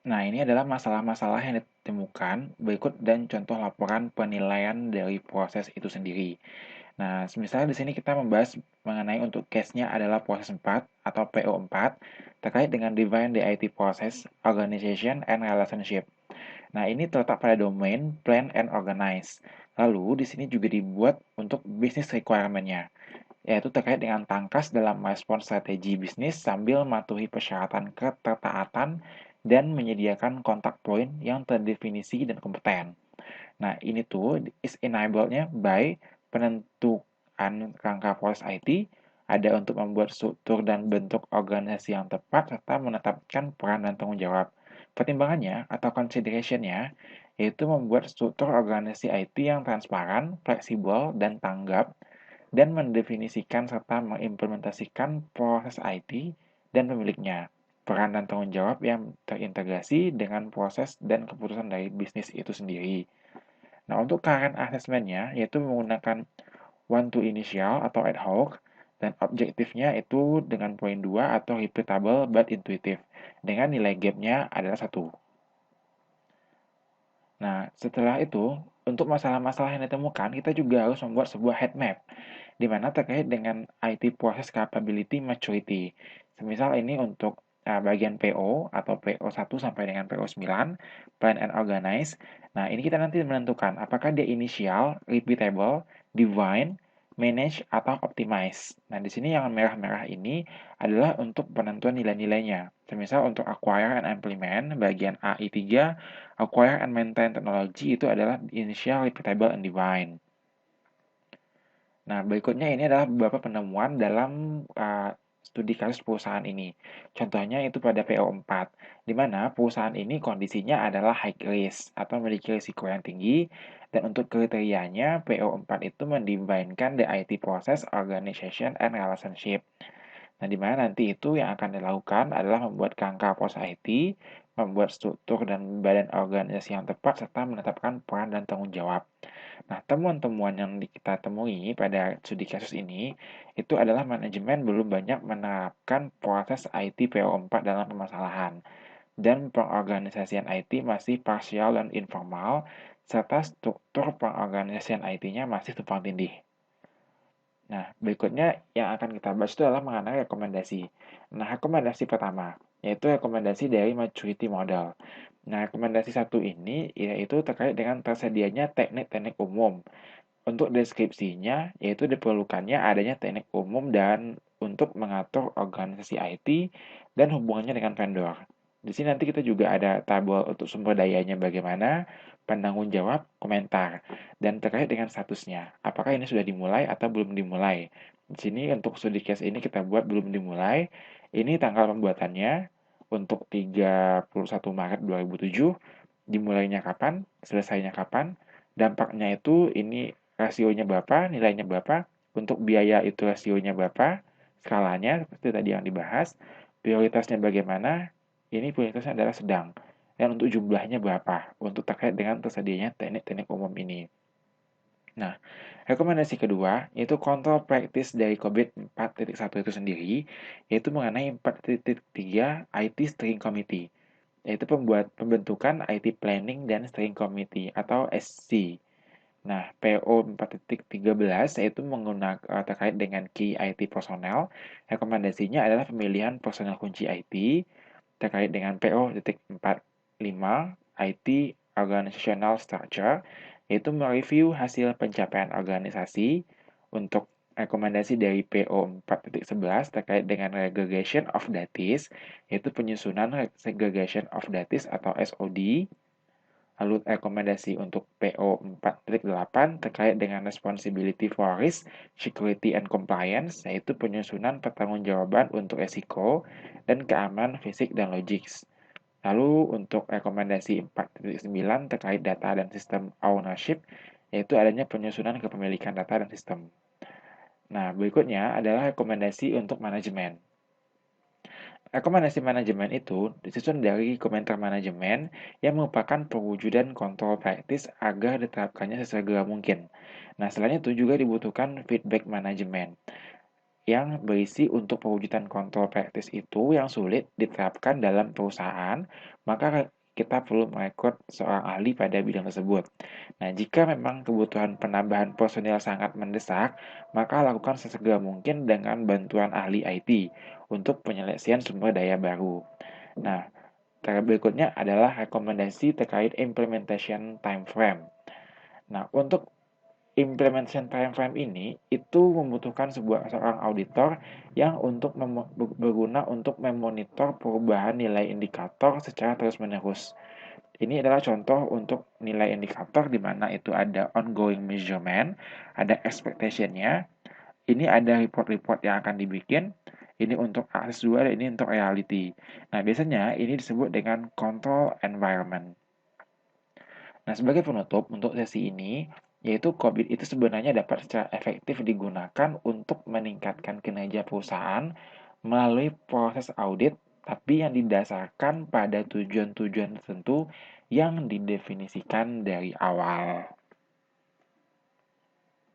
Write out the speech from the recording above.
Nah, ini adalah masalah-masalah yang ditemukan berikut dan contoh laporan penilaian dari proses itu sendiri. Nah, misalnya di sini kita membahas mengenai untuk case-nya adalah proses 4 atau PO4 terkait dengan Define the IT Process, Organization, and Relationship. Nah, ini terletak pada domain Plan and Organize. Lalu, di sini juga dibuat untuk business requirement-nya, yaitu terkait dengan tangkas dalam merespon strategi bisnis sambil mematuhi persyaratan ketertaatan dan menyediakan kontak point yang terdefinisi dan kompeten. Nah, ini tuh is enabled-nya by penentuan rangka proses IT, ada untuk membuat struktur dan bentuk organisasi yang tepat, serta menetapkan peran dan tanggung jawab. Pertimbangannya atau consideration-nya yaitu membuat struktur organisasi IT yang transparan, fleksibel, dan tanggap, dan mendefinisikan serta mengimplementasikan proses IT dan pemiliknya, peran dan tanggung jawab yang terintegrasi dengan proses dan keputusan dari bisnis itu sendiri. Nah, untuk current assessment-nya, yaitu menggunakan one to initial atau ad hoc, dan objektifnya itu dengan poin 2 atau repeatable but intuitive, dengan nilai gap-nya adalah 1. Nah, setelah itu, untuk masalah-masalah yang ditemukan, kita juga harus membuat sebuah head map, di mana terkait dengan IT Process Capability Maturity. Semisal ini untuk bagian PO atau PO1 sampai dengan PO9, Plan and Organize. Nah, ini kita nanti menentukan apakah dia initial, repeatable, divine, manage, atau optimize. Nah, di sini yang merah-merah ini adalah untuk penentuan nilai-nilainya. Semisal untuk acquire and implement, bagian AI3, acquire and maintain technology itu adalah initial, repeatable, and divine. Nah, berikutnya ini adalah beberapa penemuan dalam studi kasus perusahaan ini. Contohnya itu pada PO4, di mana perusahaan ini kondisinya adalah high risk atau memiliki risiko yang tinggi, dan untuk kriterianya PO4 itu mendefinisikan the IT process, organization, and relationship. Nah, di mana nanti itu yang akan dilakukan adalah membuat kerangka proses IT, membuat struktur dan badan organisasi yang tepat, serta menetapkan peran dan tanggung jawab. Nah, temuan-temuan yang kita temui pada studi kasus ini itu adalah manajemen belum banyak menerapkan proses IT PO4 dalam permasalahan, dan pengorganisasian IT masih parsial dan informal, serta struktur pengorganisasian IT-nya masih tumpang tindih. Nah, berikutnya yang akan kita bahas itu adalah mengenai rekomendasi. Nah, rekomendasi pertama, yaitu rekomendasi dari maturity model. Nah, rekomendasi satu ini yaitu terkait dengan tersedianya teknik-teknik umum. Untuk deskripsinya, yaitu diperlukannya adanya teknik umum dan untuk mengatur organisasi IT dan hubungannya dengan vendor. Di sini nanti kita juga ada tabel untuk sumber dayanya bagaimana, penanggung jawab, komentar, dan terkait dengan statusnya. Apakah ini sudah dimulai atau belum dimulai? Di sini untuk studi case ini kita buat belum dimulai. Ini tanggal pembuatannya untuk 31 Maret 2007. Dimulainya kapan, selesainya kapan, dampaknya itu ini rasionya berapa, nilainya berapa, untuk biaya itu rasionya berapa, skalanya seperti tadi yang dibahas, prioritasnya bagaimana, ini prioritasnya adalah sedang, dan untuk jumlahnya berapa, untuk terkait dengan tersedianya teknik-teknik umum ini. Nah, rekomendasi kedua yaitu kontrol praktis dari COVID 4.1 itu sendiri, yaitu mengenai 4.3 IT Steering Committee, yaitu pembentukan IT Planning dan Steering Committee atau SC. Nah, PO 4.13 yaitu menggunakan terkait dengan Key IT Personnel. Rekomendasinya adalah pemilihan personel kunci IT terkait dengan PO.45 IT Organizational Structure, yaitu mereview hasil pencapaian organisasi. Untuk rekomendasi dari PO 4.11 terkait dengan Segregation of Datis, yaitu penyusunan Segregation of Datis atau SOD. Lalu rekomendasi untuk PO 4.8 terkait dengan Responsibility for Risk, Security and Compliance, yaitu penyusunan pertanggungjawaban untuk risiko dan keamanan fisik dan logis. Lalu untuk rekomendasi 4.9 terkait data dan sistem ownership, yaitu adanya penyusunan kepemilikan data dan sistem. Nah, berikutnya adalah rekomendasi untuk manajemen. Rekomendasi manajemen itu disusun dari komentar manajemen yang merupakan perwujudan kontrol praktis agar diterapkannya sesegera mungkin. Nah, selain itu juga dibutuhkan feedback manajemen. yang berisi untuk pewujudan kontrol praktis itu yang sulit diterapkan dalam perusahaan, maka kita perlu merekrut seorang ahli pada bidang tersebut. Nah, jika memang kebutuhan penambahan personil sangat mendesak, maka lakukan sesegera mungkin dengan bantuan ahli IT untuk penyelesaian sumber daya baru. Nah, berikutnya adalah rekomendasi terkait implementation time frame. Nah, untuk implementation time frame ini itu membutuhkan seorang auditor yang berguna untuk memonitor perubahan nilai indikator secara terus-menerus. Ini adalah contoh untuk nilai indikator di mana itu ada ongoing measurement, ada expectation-nya, ini ada report-report yang akan dibikin, ini untuk akses 2 dan ini untuk reality. Nah, biasanya ini disebut dengan control environment. Nah, sebagai penutup untuk sesi ini, yaitu COVID itu sebenarnya dapat secara efektif digunakan untuk meningkatkan kinerja perusahaan melalui proses audit, tapi yang didasarkan pada tujuan-tujuan tertentu yang didefinisikan dari awal.